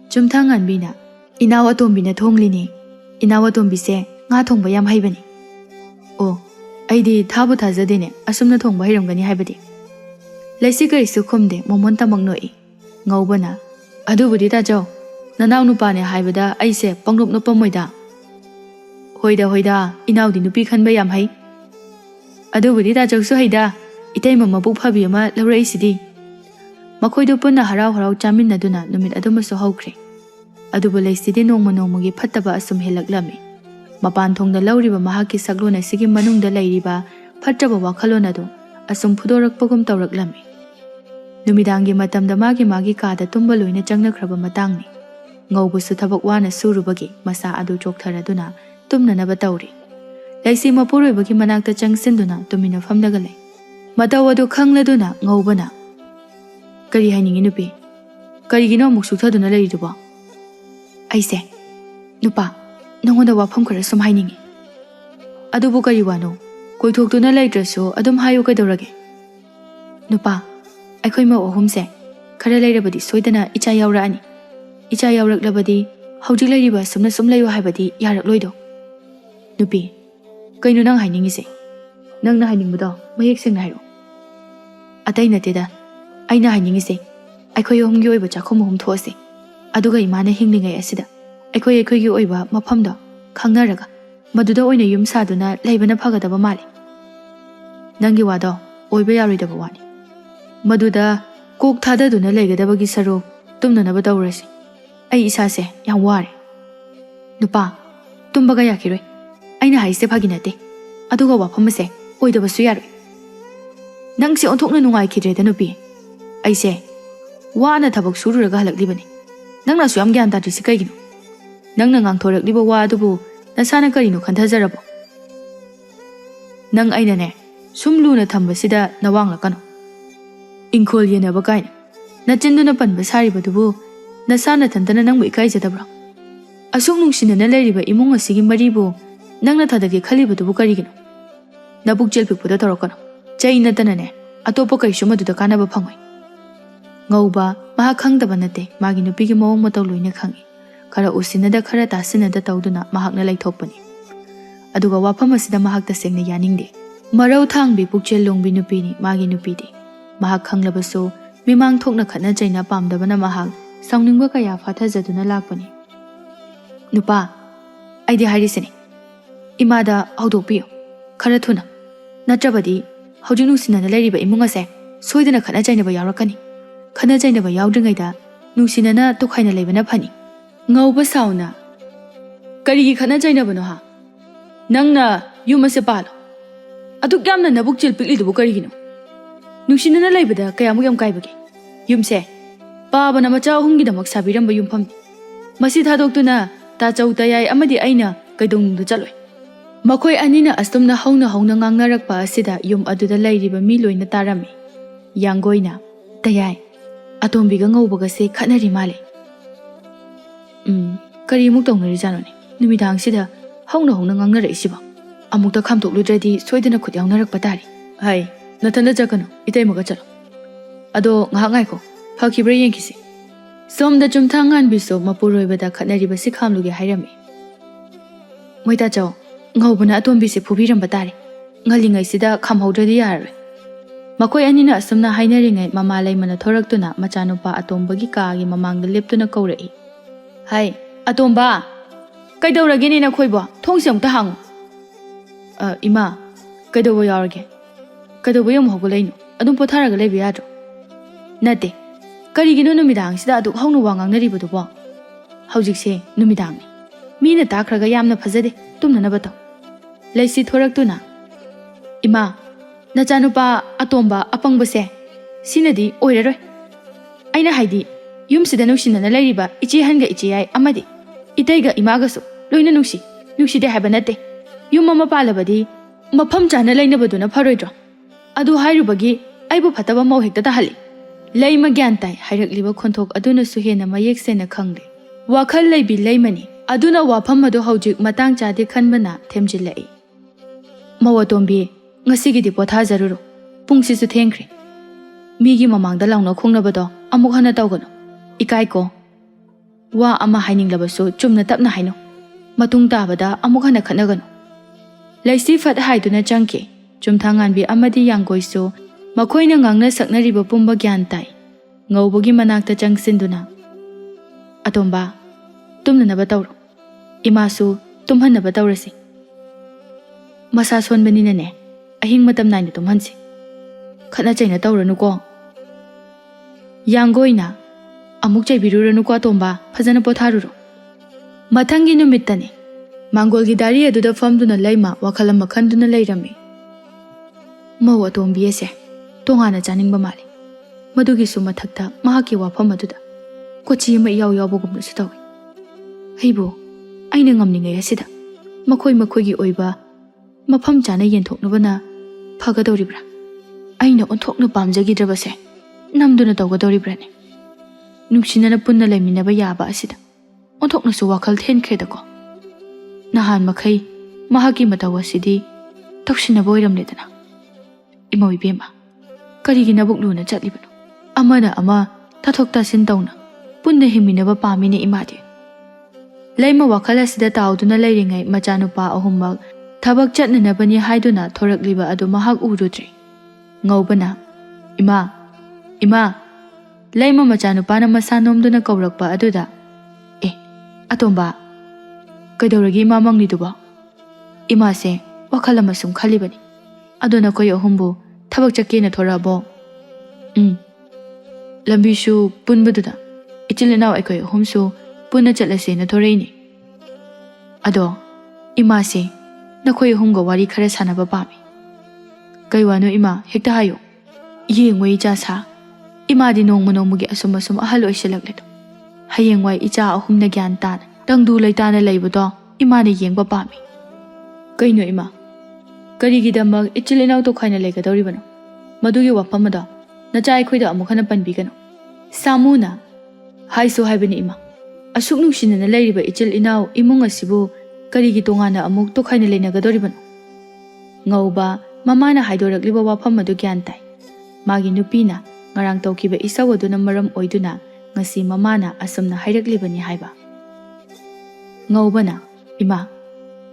Chumthangan bina. Inaw atombina thonglini. Inaw atombise nga thongba yam haibani. O, aidi thabu thazadine asumna thongba hairamgani haibadi. Laisi karisu khumde momon tamangnoi. Ngaubana. Adubudi tajau. Nanaw nupane haibada aise pangrup nupamoida. Hoida, inaw di nupi khanba yam hai. Adubudi tajau su haida. Itay mamabuk phabi ama laura isidi. Makhoido punna harau chaminaduna numit adumasu haukre. Adubu laisidi nongmagi phattaba asum helaklami. Mapan thongda lauriba mahaki saklona sigi manungda lairiba phattaba wakhalonadu asum phudorakpagum tawraklami. Numidangi matamda magi kada tumba loina changnakraba matangni. Ngaubusu thabak wana surubagi masa adu choktharaduna tumnanaba tawri. Laisi mapuroibagi manakta changsinduna tumina famdaga lay. Mataw adu khangladuna ngaubana. Kari hainingi nupi. Karigino amuk suthaduna layriduba. Aise, nupa, nangonda wafam khara sum hainingi. Adubu kari wano, koithokduna laydrasu adum hayo kaidawrage. Nupa, aikhoi ma ohumse, khara layrabadi soidana icha yaurani. Icha yauraklabadi, hawjik layriba sumna sum layo haibadi yarakloido. Nupi, kaino nang hainingi se. Nang na hainingbudo, mayek sengna hairo. Atay natida, ay na hainingi se. Aikhoi ohumgi oiba chakhom ohum thuase. Aduga imana hinglingai asida. Aikhoi gi oiba maphamda khangnaraga. Maduda oina yum saduna laibana phagadaba mali. Nangi wado oiba yaroidaba wani. Maduda kok thadaduna laigadabagi saru tumnanaba tawrasi. Ai isase yam ware. Nupa, tumbaga yakiroi. Aina haise phaginate. Aduga wafamase oidaba su yaroi. Nangsi onthokna nungai khidreda nupi. Aise wana thabak sururaga halaklibani. Nangna su yam gyan tadrisi kaigino. Nangna ngangthorakliba wa adubu nasana karino khanthajarabo. Nang aina ne sumluna thambasida nawanglakano. Ingkhol yenaba kaina. Nachinduna panba saribadubu nasana thantana nangbu ikaijadabra. Asuk nungsinana layriba imung asigi maribu nangna thadage khalibadubu karigino. Nabuk jelpikpuda tawrakano. Chaina tanane atopa kaisu maduda kanaba phangoi. Ngauba maha khangdaba nate magi nupigi mawong mataw loina khangi. Khara usinada khara tasinada tawduna mahakna laithokpani. Aduga wafam asida mahakta sengna yaningde. Marau thangbi pukchel longbi nupini magi nupidi. Mahak khanglabaso mimang thokna khatna chaina pamdabana mahak sauningba kaya fathajaduna lakpani. Nupa, aidi harisini. Imada haudokpiyo. Khara thuna. Natrabadi hawjik nungsinana layriba imung ase soidana khatna chainaba yawrakani. Khana jainaba yaudringaida nungsinana tokhaina leibana phani. Ngauba sauna. Karigi khana jainaba no ha. Nangna yumase palo. Aduk yamna nabuk chil piklidubu karigino. Nungsinana leibada kayamuk yam kaibagi. Yumse. Pabana macha ahumgidamak sabiramba yumpham. Masi thadoktuna ta chautayai amadi aina kaidongdu chaloi. Makhoi anina astumna hauna ngangnarakpa asida yum aduda layriba mi loina tarami. Yangoina tayai atombiga ngaubaga se khatnari male. Kari muk tongnari janone. Numidang sida hauna ngangnarakisiba. Amukta khamtokludradi soidana khut yaungnarakpa tari. Hai, nathanda jakano itaimaga chalo. Ado ngahak ngaiko phakibra yengkisi. Somda chumthangan biso mapuroibada khatnariba si khamluge hairami. Moita chaw ngaubana atombi se phubiramba tari. Ngalingai sida khamhaudradi yaroi. Makoi anina asumna hainaringai mama laimana thoraktuna machanupa atombagi kaagi mamangda leptuna kaurai. Hai, atomba, kaidawrageni na khoibo thongsi amta hangu. Ima, kaidawa yaurage. Kaidawa yam hogolaino adum potharaga leibi yadro. Nate, ꯀꯔꯤꯒꯤꯅꯣ ꯅꯨꯃꯤꯗꯥꯡꯁꯤꯗ ꯑꯗꯨꯛ ꯍꯧꯅ ꯋꯥ ꯉꯥꯡꯅꯔꯤꯕꯗꯨꯕꯣ? ꯍꯧꯖꯤꯛꯁꯦ ꯅꯨꯃꯤꯗꯥꯡꯅꯤ. ꯃꯤꯅ ꯇꯥꯈ꯭ꯔꯒ ꯌꯥꯝꯅ ꯐꯖꯗꯦ. ꯇꯨꯝꯅꯅꯕ ꯇꯧ. ꯂꯩꯁꯤ ꯊꯣꯔꯛꯇꯨꯅ, ꯏꯃꯥ, ꯅꯆꯥꯅꯨꯄꯥ ꯑꯇꯣꯝꯕ ꯑꯄꯪꯕꯁꯦ ꯁꯤꯅꯗꯤ ꯑꯣꯏꯔꯔꯣꯏ. ꯑꯩꯅ ꯍꯥꯏꯗꯤ ꯌꯨꯝꯁꯤꯗ ꯅꯨꯡꯁꯤꯅꯅ ꯂꯩꯔꯤꯕ ꯏꯆꯦꯍꯟꯒ ꯏꯆꯦꯌꯥꯏ ꯑꯃꯗꯤ ꯏꯇꯩꯒ ꯏꯃꯥꯒꯁꯨ ꯂꯣꯏꯅ ꯅꯨꯡꯁꯤꯗꯦ ꯍꯥꯏꯕ ꯅꯠꯇꯦ. ꯌꯨꯝ ꯑꯃ ꯄꯥꯜꯂꯕꯗꯤ ꯃꯐꯝ ꯆꯥꯅ ꯂꯩꯅꯕꯗꯨꯅ ꯐꯔꯣꯏꯗ꯭ꯔꯣ? ꯑꯗꯨ ꯍꯥꯏꯔꯨꯕꯒꯤ ꯑꯩꯕꯨ ꯐꯠꯇꯕ ꯃꯧ ꯍꯦꯛꯇ ꯇꯥꯍꯜꯂꯤ. ꯂꯩꯃ ꯒ꯭ꯌꯥꯟ ꯇꯥꯏ ꯍꯥꯏꯔꯛꯂꯤꯕ ꯈꯣꯟꯊꯣꯛ ꯑꯗꯨꯅꯁꯨ ꯍꯦꯟꯅ ꯃꯌꯦꯛ ꯁꯦꯡꯅ ꯈꯪꯂꯦ. ꯋꯥꯈꯜ ꯂꯩꯕꯤ ꯂꯩꯃꯅꯤ. ꯑꯗꯨꯅ ꯋꯥꯐꯝ ꯑꯗꯨ ꯍꯧꯖꯤꯛ ꯃꯇꯥꯡ ꯆꯥꯗꯦ ꯈꯟꯕꯅ ꯊꯦꯝꯖꯤꯜꯂꯛꯏ. ꯃꯧ ꯑꯇꯣꯝꯕꯤ, ꯉꯁꯤꯒꯤꯗꯤ ꯄꯣꯊꯥꯖꯔꯨꯔꯣ. ꯄꯨꯡꯁꯤꯁꯨ ꯊꯦꯡꯈ꯭ꯔꯦ. ꯃꯤꯒꯤ ꯃꯃꯥꯡꯗ ꯂꯥꯎꯅ ꯈꯣꯡꯅꯕꯗꯣ ꯑꯃꯨꯛ ꯍꯟꯅ ꯇꯧꯒꯅꯨ. ꯏꯀꯥꯏꯀꯣ. ꯋꯥ ꯑꯃ ꯍꯥꯏꯅꯤꯡꯂꯕꯁꯨ ꯆꯨꯝꯅ ꯇꯞꯅ ꯍꯥꯏꯅꯧ. ꯃꯇꯨꯡ ꯇꯥꯕꯗ ꯑꯃꯨꯛ ꯍꯟꯅ ꯈꯠꯅꯒꯅꯨ. ꯂꯩꯁꯤ ꯐꯠ ꯍꯥꯏꯗꯨꯅ ꯆꯪꯈꯤ. ꯆꯨꯝꯊꯥꯡꯉꯥꯟꯕꯤ ꯑꯃꯗꯤ ꯌꯥꯡꯒꯣꯏꯁꯨ ꯃꯈꯣꯏꯅ ꯉꯥꯡꯅ ꯁꯛꯅꯔꯤꯕ ꯄꯨꯝꯕ ꯒ꯭ꯌꯥꯟ ꯇꯥꯏ. ꯉꯧꯕꯒꯤ ꯃꯅꯥꯛꯇ ꯆꯪꯁꯤꯟꯗꯨꯅ, ꯑꯇꯣꯝꯕ, ꯇꯨꯝꯅꯅꯕ ꯇꯧꯔꯣ. ꯏꯃꯥꯁꯨ ꯇꯨꯝꯍꯟꯅꯕ ꯇꯧꯔꯁꯤ. ꯃꯁꯥ ꯁꯣꯟꯕꯅꯤꯅꯅꯦ, ꯑꯍꯤꯡ ꯃꯇꯝ ꯅꯥꯏꯅ ꯇꯨꯝꯍꯟꯁꯤ. ꯈꯠꯅ ꯆꯩꯅ ꯇꯧꯔꯅꯨꯀꯣ. ꯌꯥꯡꯒꯣꯏꯅ, ꯑꯃꯨꯛ ꯆꯩꯕꯤꯔꯨꯔꯅꯨꯀꯣ ꯑꯇꯣꯝꯕ, ꯐꯖꯅ ꯄꯣꯊꯥꯔꯨꯔꯣ. ꯃꯊꯪꯒꯤ ꯅꯨꯃꯤꯠꯇꯅꯤ. ꯃꯥꯡꯒꯣꯜꯒꯤ ꯗꯥꯔꯤ ꯑꯗꯨꯗ ꯐꯝꯗꯨꯅ ꯂꯩꯃ ꯋꯥꯈꯜ ꯑꯃ ꯈꯟꯗꯨꯅ ꯂꯩꯔꯝꯃꯤ. ꯃꯧ ꯑꯇꯣꯝꯕꯤ ꯑꯁꯦ ꯇꯣꯉꯥꯟꯅ ꯆꯥꯅꯤꯡꯕ ꯃꯥꯜꯂꯤ. ꯃꯗꯨꯒꯤꯁꯨ ꯃꯊꯛꯇ ꯃꯍꯥꯛꯀꯤ ꯋꯥꯐꯝ ꯑꯗꯨꯗ ꯀꯣꯆꯤ ꯑꯃ ꯏꯌꯥꯎ ꯌꯥꯎꯕꯒꯨꯝꯅꯁꯨ ꯇꯧꯏ. ꯑꯩꯕꯨ ꯑꯩꯅ ꯉꯝꯂꯤꯉꯩ ꯑꯁꯤꯗ ꯃꯈꯣꯏꯒꯤ ꯑꯣꯏꯕ ꯃꯐꯝ ꯆꯥꯅ ꯌꯦꯟꯊꯣꯛꯅꯕꯅ ꯐꯒꯗꯧꯔꯤꯕ꯭ꯔꯥ? ꯑꯩꯅ ꯑꯣꯟꯊꯣꯛꯅ ꯄꯥꯝꯖꯈꯤꯗ꯭ꯔꯕꯁꯦ ꯅꯝꯗꯨꯅ ꯇꯧꯒꯗꯧꯔꯤꯕ꯭ꯔꯥꯅꯦ? ꯅꯨꯡꯁꯤꯅꯅ ꯄꯨꯟꯅ ꯂꯩꯃꯤꯟꯅꯕ ꯌꯥꯕ ꯑꯁꯤꯗ ꯑꯣꯟꯊꯣꯛꯅꯁꯨ ꯋꯥꯈꯜ ꯊꯦꯟꯈ꯭ꯔꯦꯗꯀꯣ. ꯅꯍꯥꯟ ꯃꯈꯩ ꯃꯍꯥꯛꯀꯤ ꯃꯇꯧ ꯑꯁꯤꯗꯤ ꯇꯧꯁꯤꯟꯅꯕ ꯑꯣꯏꯔꯝꯂꯦꯗꯅ. ꯏꯃꯧ ꯏꯕꯦꯝꯃ, ꯀꯔꯤꯒꯤ ꯅꯕꯨꯛ ꯂꯨꯅ ꯆꯠꯂꯤꯕꯅꯣ? ꯑꯃꯅ ꯑꯃ ꯇꯥꯊꯣꯛ ꯇꯥꯁꯤꯟ ꯇꯧꯅ ꯄꯨꯟꯅ ꯍꯤꯡꯃꯤꯟꯅꯕ ꯄꯥꯝꯃꯤꯅꯦ ꯏꯃꯥꯗꯤ. ꯂꯩꯃ ꯋꯥꯈꯜ ꯑꯁꯤꯗ ꯇꯥꯎꯗꯨꯅ ꯂꯩꯔꯤꯉꯩ ꯃꯆꯥꯅꯨꯄꯥ ꯑꯍꯨꯝꯃꯛ ꯊꯕꯛ ꯆꯠꯅꯅꯕꯅꯤ ꯍꯥꯏꯗꯨꯅ ꯊꯣꯔꯛꯂꯤꯕ ꯑꯗꯨ ꯃꯍꯥꯛ ꯎꯔꯨꯗ꯭ꯔꯤ. ꯉꯧꯕꯅ, ꯏꯃꯥ. ꯂꯩꯃ ꯃꯆꯥꯅꯨꯄꯥꯅ ꯃꯁꯥ ꯅꯣꯝꯗꯨꯅ ꯀꯧꯔꯛꯄ ꯑꯗꯨꯗ, ꯑꯇꯣꯝꯕ, ꯀꯩꯗꯧꯔꯒꯦ ꯏꯃꯥ ꯃꯪꯂꯤꯗꯨꯕꯣ? ꯏꯃꯥꯁꯦ ꯋꯥꯈꯜ ꯑꯃ ꯁꯨꯝ ꯈꯜꯂꯤꯕꯅꯤ. ꯑꯗꯣ ꯅꯈꯣꯏ ꯑꯍꯨꯝꯕꯨ ꯊꯕꯛ ꯆꯠꯀꯦꯅ ꯊꯣꯔꯛꯑꯕꯣ? ꯂꯝꯕꯤꯁꯨ ꯄꯨꯟꯕꯗꯨꯗ ꯏꯆꯤꯜ ꯏꯅꯥꯎ ꯑꯩꯈꯣꯏ ꯑꯍꯨꯝꯁꯨ ꯄꯨꯟꯅ ꯆꯠꯂꯁꯦꯅ ꯊꯣꯔꯛꯏꯅꯦ. ꯑꯗꯣ ꯏꯃꯥꯁꯦ ꯅꯈꯣꯏ ꯑꯍꯨꯝꯒ ꯋꯥꯔꯤ ꯈꯔ ꯁꯥꯟꯅꯕ ꯄꯥꯝꯃꯤ. ꯀꯩ ꯋꯥꯅꯣ ꯏꯃꯥ, ꯍꯦꯛꯇ ꯍꯥꯏꯌꯣ. ꯌꯦꯡꯉꯣ ꯏꯆꯥ ꯁꯥ, ꯏꯃꯥꯗꯤ ꯅꯣꯡꯃꯒꯤ ꯑꯁꯨꯝ ꯑꯍꯜ ꯑꯣꯏꯁꯤꯜꯂꯛꯂꯦꯗꯣ. ꯍꯌꯦꯡꯋꯥꯏ ꯏꯆꯥ ꯑꯍꯨꯝꯅ ꯒ꯭ꯌꯥꯟ ꯇꯥꯅ ꯇꯪꯗꯨ ꯂꯩꯇꯥꯅ ꯂꯩꯕꯗꯣ ꯏꯃꯥꯅ ꯌꯦꯡꯕ ꯄꯥꯝꯃꯤ. ꯀꯩꯅꯣ ꯏꯃꯥ, ꯀꯔꯤꯒꯤꯗꯃꯛ ꯏꯆꯤꯜ ꯏꯅꯥꯎ ꯇꯣꯈꯥꯏꯅ ꯂꯩꯒꯗꯧꯔꯤꯕꯅꯣ? ꯃꯗꯨꯒꯤ ꯋꯥꯐꯝ ꯑꯗꯣ ꯅꯆꯥ ꯑꯩꯈꯣꯏꯗ ꯑꯃꯨꯛ ꯍꯟꯅ ꯄꯟꯕꯤꯒꯅꯨ. ꯁꯥꯃꯨꯅ, ꯍꯥꯏꯁꯨ ꯍꯥꯏꯕꯅꯤ ꯏꯃꯥ. ꯑꯁꯨꯛ ꯅꯨꯡꯁꯤꯅꯅ ꯂꯩꯔꯤꯕ ꯏꯆꯤꯜ ꯏꯅꯥꯎ ꯏꯃꯨꯡ ꯑꯁꯤꯕꯨ ꯀꯔꯤꯒꯤ ꯇꯣꯉꯥꯟꯅ ꯑꯃꯨꯛ ꯇꯣꯈꯥꯏꯅ ꯂꯩꯅꯒꯗꯧꯔꯤꯕꯅꯣ? ꯉꯧꯕ ꯃꯃꯥꯅ ꯍꯥꯏꯗꯣꯔꯛꯂꯤꯕ ꯋꯥꯐꯝ ꯑꯗꯨ ꯒ꯭ꯌꯥꯟ ꯇꯥꯏ. ꯃꯥꯒꯤ ꯅꯨꯄꯤꯅ ꯉꯔꯥꯡ ꯇꯧꯈꯤꯕ ꯏꯁꯧ ꯑꯗꯨꯅ ꯃꯔꯝ ꯑꯣꯏꯗꯨꯅ ꯉꯁꯤ ꯃꯃꯥꯅ ꯑꯁꯨꯝꯅ ꯍꯥꯏꯔꯛꯂꯤꯕꯅꯤ ꯍꯥꯏꯕ. ꯉꯧꯕꯅ, ꯏꯃꯥ,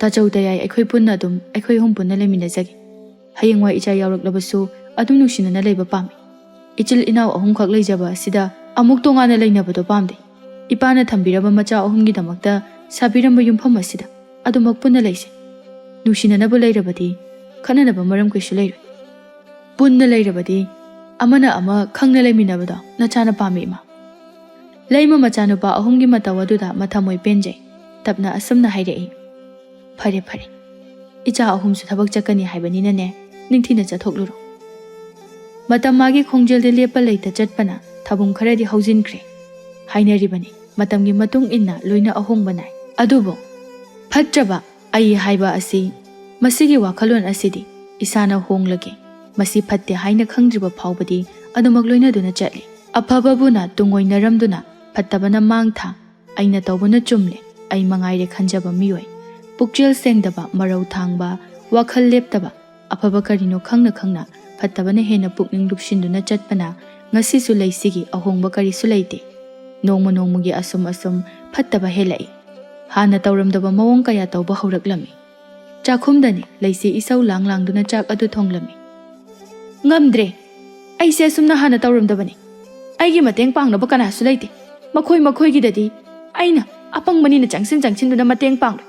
ꯇꯥꯆꯧ ꯇꯌꯥꯏ ꯑꯩꯈꯣꯏ ꯄꯨꯟꯅ ꯑꯗꯨꯝ ꯑꯩꯈꯣꯏ ꯑꯍꯨꯝ ꯄꯨꯟꯅ ꯂꯩꯃꯤꯟꯅꯖꯒꯦ. ꯍꯌꯦꯡꯋꯥꯏ ꯏꯆꯥ ꯌꯥꯎꯔꯛꯂꯕꯁꯨ ꯑꯗꯨꯝ ꯅꯨꯡꯁꯤꯅꯅ ꯂꯩꯕ ꯄꯥꯝꯃꯤ. ꯏꯆꯤꯜ ꯏꯅꯥꯎ ꯑꯍꯨꯝꯈꯛ ꯂꯩꯖꯕ ꯑꯁꯤꯗ ꯑꯃꯨꯛ ꯇꯣꯉꯥꯟꯅ ꯂꯩꯅꯕꯗꯣ ꯄꯥꯝꯗꯦ. ꯏꯄꯥꯅ ꯊꯝꯕꯤꯔꯕ ꯃꯆꯥ ꯑꯍꯨꯝꯒꯤꯗꯃꯛꯇ ꯁꯥꯕꯤꯔꯝꯕ ꯌꯨꯝꯐꯝ ꯑꯁꯤꯗ ꯑꯗꯨꯃꯛ ꯄꯨꯟꯅ ꯂꯩꯁꯦ. ꯅꯨꯡꯁꯤꯅꯅꯕ ꯂꯩꯔꯕꯗꯤ ꯈꯠꯅꯅꯕ ꯃꯔꯝ ꯀꯩꯁꯨ ꯂꯩꯔꯣꯏ. ꯄꯨꯟꯅ ꯂꯩꯔꯕꯗꯤ ꯑꯃꯅ ꯑꯃ ꯈꯪꯅ ꯂꯩꯃꯤꯟꯅꯕꯗꯣ ꯅꯆꯥꯅ ꯄꯥꯝꯃꯤ ꯏꯃꯥ. ꯂꯩꯃ ꯃꯆꯥꯅꯨꯄꯥ ꯑꯍꯨꯝꯒꯤ ꯃꯇꯧ ꯑꯗꯨꯗ ꯃꯊꯃꯣꯏ ꯄꯦꯟꯖꯩ. ꯇꯞꯅ ꯑꯁꯨꯝꯅ ꯍꯥꯏꯔꯛꯏ. ꯐꯔꯦ. ꯏꯆꯥ ꯑꯍꯨꯝꯁꯨ ꯊꯕꯛ ꯆꯠꯀꯅꯤ ꯍꯥꯏꯕꯅꯤꯅꯅꯦ, ꯅꯤꯡꯊꯤꯅ ꯆꯠꯊꯣꯛꯂꯨꯔꯣ. ꯃꯇꯝ ꯃꯥꯒꯤ ꯈꯣꯡꯖꯦꯜꯗ ꯂꯦꯞꯄ ꯂꯩꯇ ꯆꯠꯄꯅ ꯊꯕꯨꯡ ꯈꯔꯗꯤ ꯍꯧꯖꯤꯟꯈ꯭ꯔꯦ. ꯍꯥꯏꯅꯔꯤꯕꯅꯤ, ꯃꯇꯝꯒꯤ ꯃꯇꯨꯡ ꯏꯟꯅ ꯂꯣꯏꯅ ꯑꯍꯣꯡꯕ ꯅꯥꯏ. ꯑꯗꯨꯕꯨ ꯐꯠꯇ꯭ꯔꯕ ꯑꯩ ꯍꯥꯏꯕ ꯑꯁꯤ, ꯃꯁꯤꯒꯤ ꯋꯥꯈꯜꯂꯣꯟ ꯑꯁꯤꯗꯤ ꯏꯁꯥꯅ ꯍꯣꯡꯂꯒꯦ. ꯃꯁꯤ ꯐꯠꯇꯦ ꯍꯥꯏꯅ ꯈꯪꯗ꯭ꯔꯤꯕ ꯐꯥꯎꯕꯗꯤ ꯑꯗꯨꯃꯛ ꯂꯣꯏꯅꯗꯨꯅ ꯆꯠꯂꯤ. ꯑꯐꯕꯕꯨꯅ ꯇꯨꯡꯑꯣꯏꯅꯔꯝꯗꯨꯅ ꯐꯠꯇꯕꯅ ꯃꯥꯡꯊꯥ. ꯑꯩꯅ ꯇꯧꯕꯅ ꯆꯨꯝꯂꯦ, ꯑꯩ ꯃꯉꯥꯏꯔꯦ ꯈꯟꯖꯕ ꯃꯤꯑꯣꯏ. ꯄꯨꯛꯆꯦꯜ ꯁꯦꯡꯗꯕ, ꯃꯔꯧ ꯊꯥꯡꯕ, ꯋꯥꯈꯜ ꯂꯦꯞꯇꯕ, ꯑꯐꯕ ꯀꯔꯤꯅꯣ ꯈꯪꯅ ꯐꯠꯇꯕꯅ ꯍꯦꯟꯅ ꯄꯨꯛꯅꯤꯡ ꯂꯨꯞꯁꯤꯟꯗꯨꯅ ꯆꯠꯄꯅ ꯉꯁꯤꯁꯨ ꯂꯩꯁꯤꯒꯤ ꯑꯍꯣꯡꯕ ꯀꯔꯤꯁꯨ ꯂꯩꯇꯦ. ꯅꯣꯡꯃꯒꯤ ꯑꯁꯨꯝ ꯐꯠꯇꯕ ꯍꯦꯜꯂꯛꯏ. ꯍꯥꯟꯅ ꯇꯧꯔꯝꯗꯕ ꯃꯑꯣꯡ ꯀꯌꯥ ꯇꯧꯕ ꯍꯧꯔꯛꯂꯝꯃꯤ. ꯆꯥꯛꯈꯨꯝꯗꯅꯤ ꯂꯩꯁꯤ ꯏꯁꯧ ꯂꯥꯡꯗꯨꯅ ꯆꯥꯛ ꯑꯗꯨ ꯊꯣꯡꯂꯝꯃꯤ. ꯉꯝꯗ꯭ꯔꯦ, ꯑꯩꯁꯦ ꯑꯁꯨꯝꯅ ꯍꯥꯟꯅ ꯇꯧꯔꯝꯗꯕꯅꯤ. ꯑꯩꯒꯤ ꯃꯇꯦꯡ ꯄꯥꯡꯅꯕ ꯀꯅꯥꯁꯨ ꯂꯩꯇꯦ. ꯃꯈꯣꯏꯒꯤꯗꯗꯤ ꯑꯩꯅ ꯑꯄꯪꯕꯅꯤꯅ ꯆꯪꯁꯤꯟꯗꯨꯅ ꯃꯇꯦꯡ ꯄꯥꯡꯂꯣꯏ.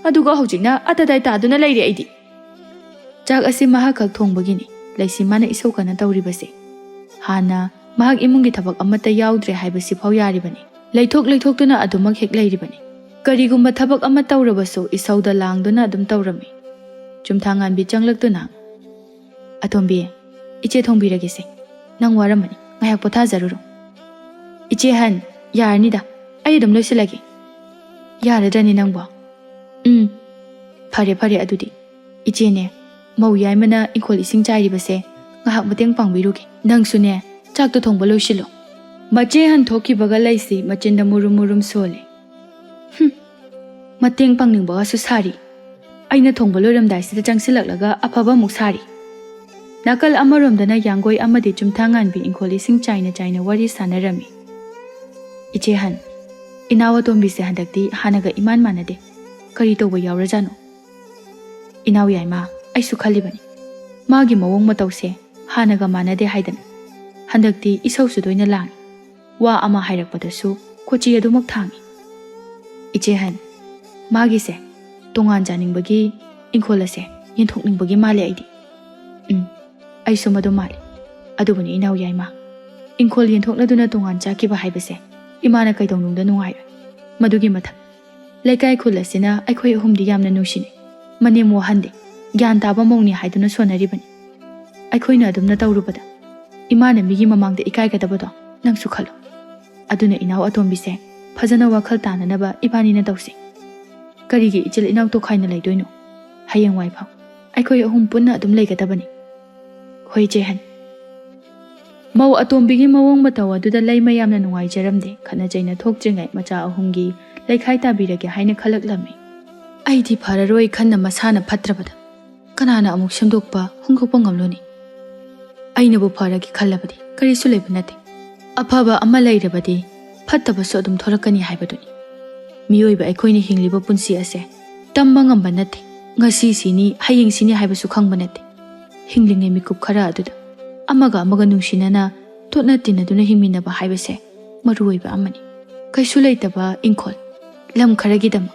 ꯑꯗꯨꯒ ꯍꯧꯖꯤꯛꯅ ꯑꯇꯗꯥꯏ ꯇꯥꯗꯨꯅ ꯂꯩꯔꯦ ꯑꯩꯗꯤ. ꯆꯥꯛ ꯑꯁꯤ ꯃꯍꯥꯛꯈꯛ ꯊꯣꯡꯕꯒꯤꯅꯤ ꯂꯩꯁꯤ ꯃꯥꯅ ꯏꯁꯧ ꯀꯟꯅ ꯇꯧꯔꯤꯕꯁꯦ. ꯍꯥꯟꯅ mahak imunggi thabak amata yaudre haibasi phau yaribani leithok leithoktuna adumak hek leiribani karigumba thabak ama tawrabasu isauda langduna adum tawrami chumthangan bi changlaktuna atombi iche thongbirage se nang waramani ngayak potha zaruru iche han yarni da ai adum loisilage yaradrani nangbo phare phare adudi iche ne mau yai mana ikhol ising chairibase ngahak mateng pangbiruge nangsune chak to thongba loisilo mache han thoki baga laisi machinda murum murum sole mateng pangning ba su sari aina thongba loiramdai sida changsilaklaga afaba muk sari nakal amarom dana yanggoi amadi chumthangan bi ikhol ising chaina chaina wari sanarami iche han inawa tombi se handakti hanaga iman manade kari toba yaurajano inaw yaima aisu khalibani magi mawong matause hanaga manade haidana handakti isau su doina lang wa ama hairakpadasu kochi adumak thangi iche han magi se tongan janingbagi ingkholase yinthokningbagi male aidi aisu madu male adubani inaw yaima ingkhol yinthokladuna tongan chakiba haibase imana kaidongnungda nungai madugi mathak lekai khulasina aikhoi ahumdi yamna nushini manem wahande gyan taba mongni haiduna sonaribani aikhoina adumna tawrubada imana migi mamangda ikai gadabado nangsu khalo aduna inaw atombi se phajana wakhal tananaba ibanina tawse karigi ichil inaw to khaina leidoino hayeng wai phau aikhoi ahum punna adum leigadabani hoi jehan mau atombigi mawong mataw aduda leima yamna nungai jaramde khana jaina thokjringai macha ahumgi leikhai tabirage haina khalaklami aidi phararoi khanna masana phatrabada kanana amuk semdokpa hungkhokpa ngamloni aina bu pharagi khallabadi karisu leiba nate afaba ama leirabadi phattabasu adum thorakani haibaduni miyoiba aikhoini hingliba punsi ase tamba ngamba nate ngasi sini hayeng sini haibasu khangba nate hinglingai mikup khara aduda amaga amaga nungsinana totna tinaduna hingminaba haibase maruoiba amani kaisu leitaba ingkhol lam kharagidam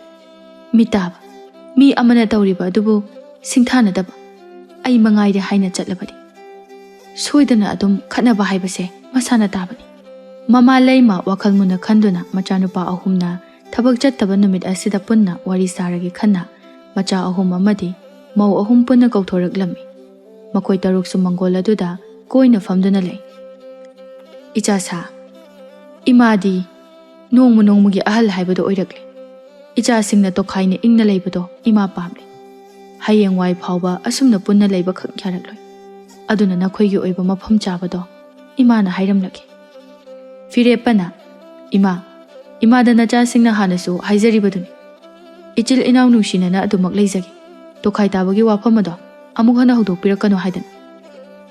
mitaba mi amana tawriba adubu singthanadaba ai mangai de haina chatlabadi soidana adum khatnaba haibase masana tabani mama leima wakhal muna khanduna machanupa ahumna thabak chattaba numit asida punna wari saragi khanna macha ahum amadi mau ahum punna kauthoraklami makoi taruk su mangol aduda koina famduna lei icha sa imadi nongmu nongmugi ahal haibado oirakle icha singna to khaina ingna leibado ima pamle hayeng wai phawba asumna punna leiba khak kharakloi aduna nakhoigi oiba mafam chabado imana hairamlake firepana ima da nacha singna hanasu haizaribaduni ichil inaw nusinana adumak leizagi to khai tabagi wafamado amuk hana hodok pirakano haidan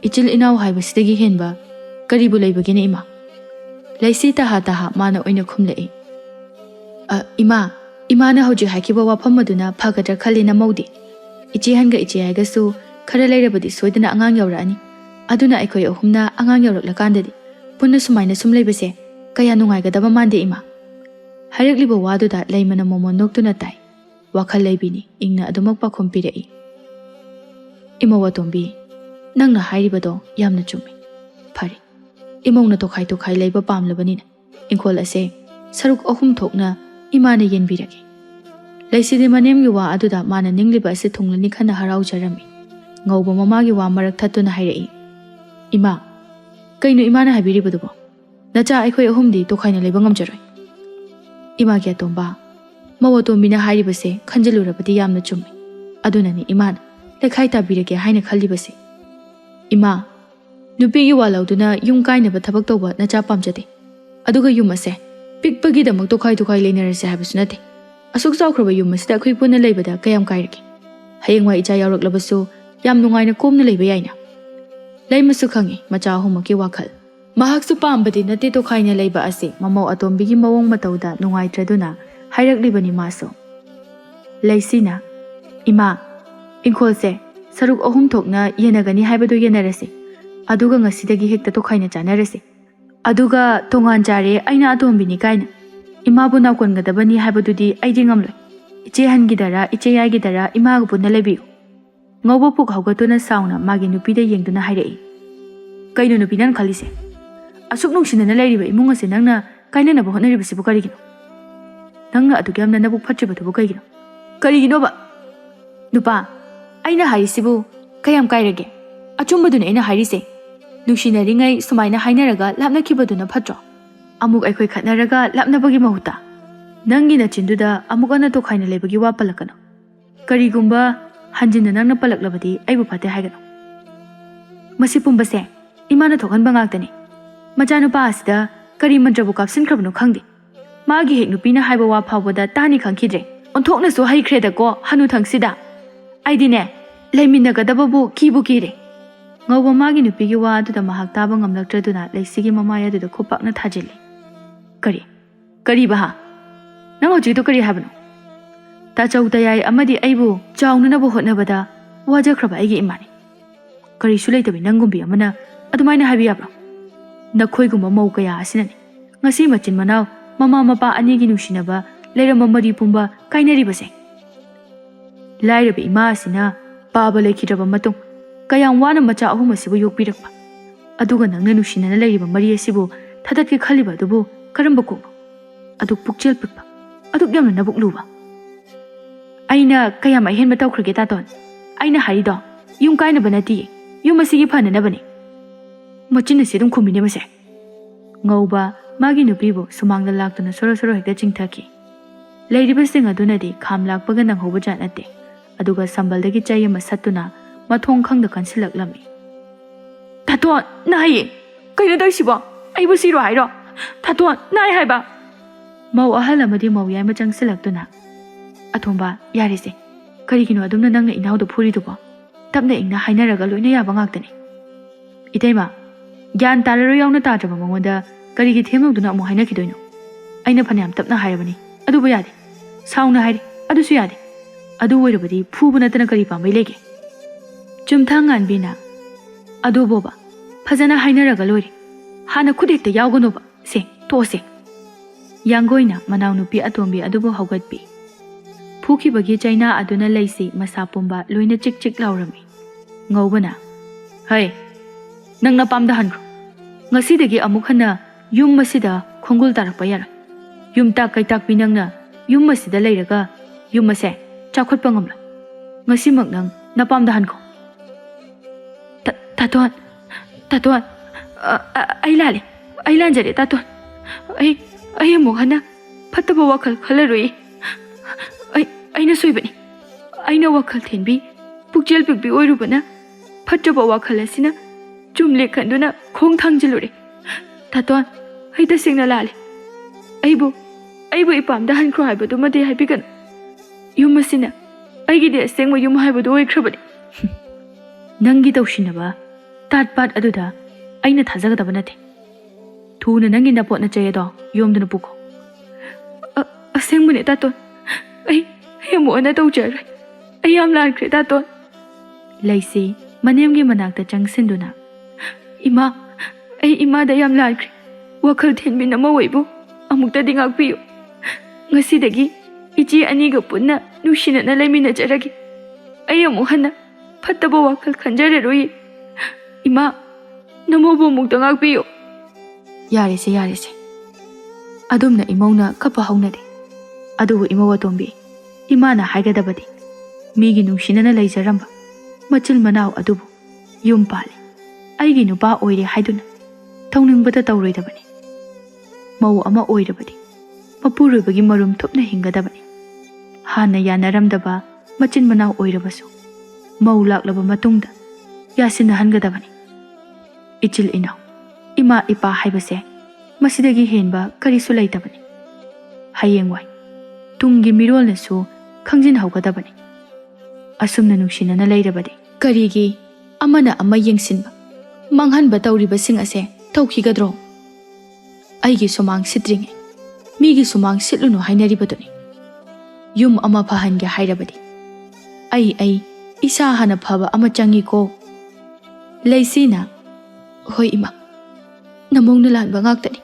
ichil inaw haibasidagi henba karibu leibagine ima laisi taha mana oina khumlei imana hoji hakiba wafam maduna phagadra khalina maudi ichi hanga ichi haigasu khara leirabadi soidana angang yaurani aduna aikhoi ahumna angang yauraklakandadi punna sumaina sum leibase kaya nungai gadaba mande ima harakliba waduda leimana momon noktuna tai wakhal leibini ingna adumak pakhom pirei ima watombi nangna hairibado yamna chumi phari imongna tokhai leiba pamlabanina ingkhol ase saruk ahum thokna imana yenbirage laisidi manemgi wa aduda mana ningliba ase thunglani khana harau jarami ngauba mamagi wa marak thatuna hairei ima kaino imana habiribadubo nacha aikhoi ahumdi tokhaina leiba ngamjaroi ima kya tomba mawotombina hairibase khanjalurabadi yamna chumi adunani imana lekhai tabirage haina khallibase ima nupigi walauduna yum kainaba thabak toba nacha pamjade aduga yum ase pikpagi damak tokhai leinarase habisu nate asuk chawkhroba yum asida khoi punna leibada kayam kairake hayengwa icha yauraklabasu yam nungaina komna leiba yaina leimasu khangi macha humaki wakhal mahaksu pambadi nate tokhaina leiba ase mamau atombigi mawong matauda nungaitraduna hairaklibani maso leisina ima ingkholse saruk ahum thokna yenagani haibadu yenarase aduga ngasidagi hekta tokhaina chanarase aduga tongan jare aina atombini kaina imabu nakon gadabani haibadudi aidi ngamloi iche hangidara iche yagidara imagu punna lebiu ngauba puk haugatuna sauna magi nupida yengduna hairei kaino nupinan khalise asuk nungsinana lairiba imung ase nangna kainanaba hotnaribasibu karigino nangna aduk yamna nabuk phatribatubu kaigino kariginoba nupa aina hairisibu kayam kairage achumbaduna aina hairise nungsinaringay sumaina hainaraga lapnakibaduna phatro amuk aikhoi khatnaraga lapnabagi mahuta nangi nachinduda amuk ana to khaina lebagi wa palakano karigumba hanjinna nangna palaklabadi aibu phate haigano masi pumbase imana thokan bangaktani machanupa asida kari mantrabu kapsin khrabno khangdi magi hek nupina haiba wa phawada tani khangkhidre onthokna so haikreda ko hanu thangsida aidine leiminagadababu kibu kire ngawba magi nupigi wa aduda mahak taba ngamlaktraduna leisigi mamaya aduda khopakna thajili kari baha nang hojido kari habno ta chauta yai amadi aibu chaunanabu hotnabada wajakhraba aigi imani kari sulaitabi nangumbi amana adumaina habiyabro nakhoigumba mau kaya asinani ngasi machin manau mama mapa anigi nungsinaba leirama mari pumba kainaribase lairabi ima asina paba lekhidraba matung kayam wana macha ahum asibu yokpirakpa aduga nangna nungsinana leiriba mari asibu thadatki khaliba adubu karamba ko aduk pukchel pikpa aduk yamna nabuk luba aina kayam ahen batau khrage ta ton aina harido yum kaina banati yum asigi phana nabani machin asi dum khumine mase ngauba magi nupibu sumangda laktuna soro soro hekta chingthaki leiriba sing adunadi kham lakpaga nang hoba janate aduga sambaldagi chai ama satuna mathong khangda kansilaklami tato nai kaina daisibo aibu siro hairo tato nai haiba mau ahal amadi mau yai ma changsilaktuna athomba yarise karigino adumna nangna inaudo phuri dubo tapna ingna hainaraga loina yaba ngaktani itaima gyan tararo yauna tadraba mangoda karigi themagduna amu haina khidoino aina phanayam tapna hairabani adubu yade sauna hairi adusu yade adu oirabadi phubu natana kari pambai lege chumthang anbina adu boba phajana hainaraga loire hana khudekta yawganoba se tose yangoina manau nupi atombi adubu haugatpi phukibagi chaina aduna leisi masa pumba loina chik chik laurami ngaubana hai nangna pamda hanro ngasidagi amuk hana yum masida khongul tarakpa yara yum ta kaitak pinangna yum masida leiraga yum mase chakhotpa ngamla ngasimak nang napamda hanko taton ai lanjare taton ai amuk hana phattaba wakhal khalarui aina soibani aina wakhal thenbi pukjel pikbi oirubana phattaba wakhal asina chumle khanduna khong thangjilure taton aida singna lale aibu ipamda hankro haibadu made haibigan yum asina aigi de sengma yum haibadu oikrabani nangi tawshinaba tatpat aduda aina thajagadaba nate thuna nangi napotna chayado yomduna puko asengmune taton ai amu ana tawjar ai yam lankre taton leisi manemgi manakta changsinduna ima da yam lankre wakhal thenbi nama waibu amukta dingak piyu ngasidagi ichi aniga punna nushina na lemina jaragi ai amu hana phattaba wakhal khanjare roi ima namobu mukta ngak piyu yarese adumna imauna kapa haunade adubu imawa tombi imana haigadabadi migi nungsinana leijaramba machil manau adubu yum pali aigi nupa oire haiduna tauningbada tauroidabani mau ama oirabadi mapuroibagi marum thupna hingadabani hana yanaramdaba machin manau oirabasu mau laklaba matungda yasina hangadabani ichil inau ima ipa haibase masidagi henba karisu leitabani hayengwai tungi mirolnasu khangjin haugadabani asumna nungsinana leirabadi karigi amana ama yengsinba manghanba tawribasing ase tawkhigadro aigi sumang sitringe migi sumang sitlunu hainaribaduni yum ama phahange hairabadi ai isa hana phaba ama changi ko leisina hoi ima namongna lanba ngaktani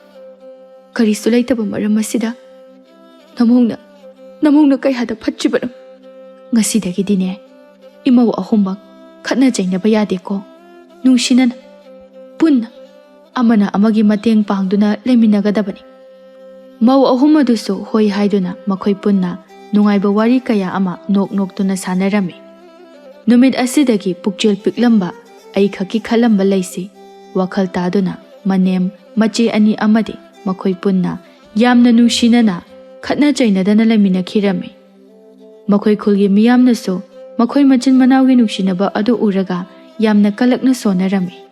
karisu leitaba maram asida namongna kai hada phatchibanu ngasidagi dine imaw ahummak khatna jainaba yade ko nungsinana punna ꯑꯃꯅ ꯑꯃꯒꯤ ꯃꯇꯦꯡ ꯄꯥꯡꯗꯨꯅ ꯂꯩꯃꯤꯟꯅꯒꯗꯕꯅꯤ꯫ ꯃꯧ ꯑꯍꯨꯝ ꯑꯗꯨꯁꯨ ꯍꯣꯏ ꯍꯥꯏꯗꯨꯅ ꯃꯈꯣꯏ ꯄꯨꯟꯅ ꯅꯨꯡꯉꯥꯏꯕ ꯋꯥꯔꯤ ꯀꯌꯥ ꯑꯃ ꯅꯣꯛ ꯅꯣꯛꯇꯨꯅ ꯁꯥꯟꯅꯔꯝꯃꯤ꯫ ꯅꯨꯃꯤꯠ ꯑꯁꯤꯗꯒꯤ ꯄꯨꯛꯆꯦꯜ ꯄꯤꯛꯂꯝꯕ ꯑꯩ ꯈꯛꯀꯤ ꯈꯜꯂꯝꯕ ꯂꯩꯁꯤ ꯋꯥꯈꯜ ꯇꯥꯗꯨꯅ ꯃꯅꯦꯝ ꯃꯆꯦ ꯑꯅꯤ ꯑꯃꯗꯤ ꯃꯈꯣꯏ ꯄꯨꯟꯅ ꯌꯥꯝꯅ ꯅꯨꯡꯁꯤꯅꯅ ꯈꯠꯅ ꯆꯩꯅꯗꯅ ꯂꯩꯃꯤꯟꯅꯈꯤꯔꯝꯃꯤ꯫ ꯃꯈꯣꯏ ꯈꯨꯜꯒꯤ ꯃꯤꯌꯥꯝꯅꯁꯨ ꯃꯈꯣꯏ ꯃꯆꯤꯟ ꯃꯅꯥꯎꯒꯤ ꯅꯨꯡꯁꯤꯅꯕ ꯑꯗꯨ ꯎꯔꯒ ꯌꯥꯝꯅ ꯀꯂꯛꯅ ꯁꯣꯟꯅꯔꯝꯃꯤ꯫